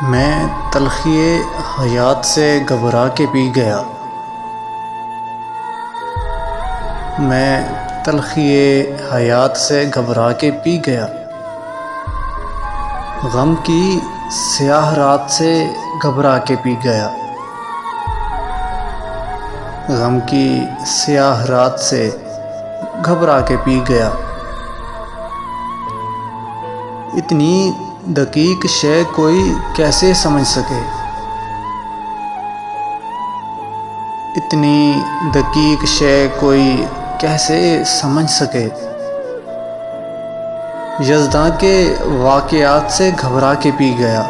میں تلخی حیات سے گھبرا کے پی گیا۔ میں تلخی حیات سے گھبرا کے پی گیا۔ غم کی سیاہ رات سے گھبرا کے پی گیا۔ غم کی سیاہ رات سے گھبرا کے پی گیا۔ اتنی دقیق شے کوئی کیسے سمجھ سکے؟ اتنی دقیق شے کوئی کیسے سمجھ سکے؟ یزداں کے واقعات سے گھبرا کے پی گیا۔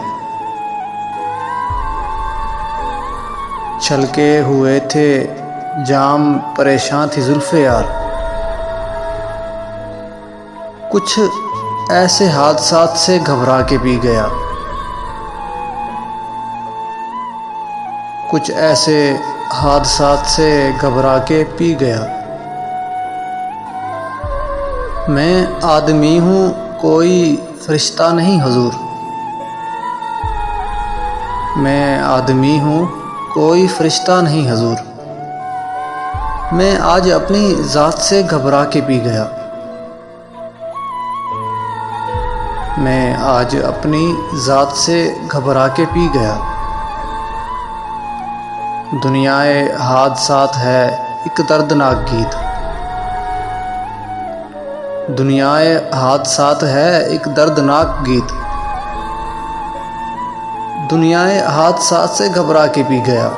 چھلکے ہوئے تھے جام، پریشاں تھی زلف یار۔ کچھ ایسے حادثات سے گھبرا کے پی گیا۔ کچھ ایسے حادثات سے گھبرا کے پی گیا۔ میں آدمی ہوں، کوئی فرشتہ نہیں حضور۔ میں آدمی ہوں، کوئی فرشتہ نہیں حضور۔ میں آج اپنی ذات سے گھبرا کے پی گیا۔ میں آج اپنی ذات سے گھبرا کے پی گیا۔ دنیائے حادثات ہے ایک دردناک گیت۔ دنیائے حادثات ہے ایک دردناک گیت۔ دنیائے حادثات سے گھبرا کے پی گیا۔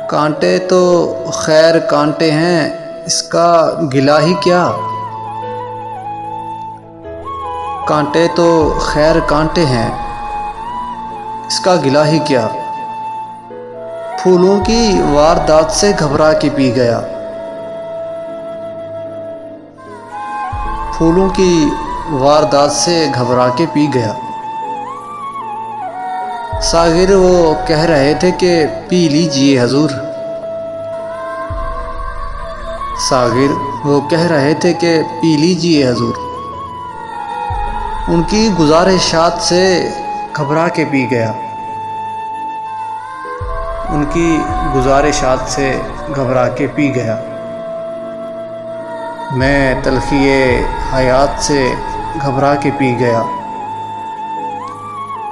کانٹے تو خیر کانٹے ہیں، اس کا گلہ ہی کیا؟ کانٹے تو خیر کانٹے ہیں، اس کا گلہ ہی کیا؟ پھولوں کی واردات سے گھبرا کے پی گیا۔ پھولوں کی واردات سے گھبرا کے پی گیا۔ ساغر وہ کہہ رہے تھے کہ پی لیجئے حضور۔ ساغر وہ کہہ رہے تھے کہ پی لیجئے حضور۔ ان کی گزارشات سے گھبرا کے پی گیا۔ ان کی گزارشات سے گھبرا کے پی گیا۔ میں تلخی حیات سے گھبرا کے پی گیا۔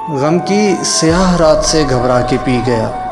غم کی سیاہ رات سے گھبرا کے پی گیا۔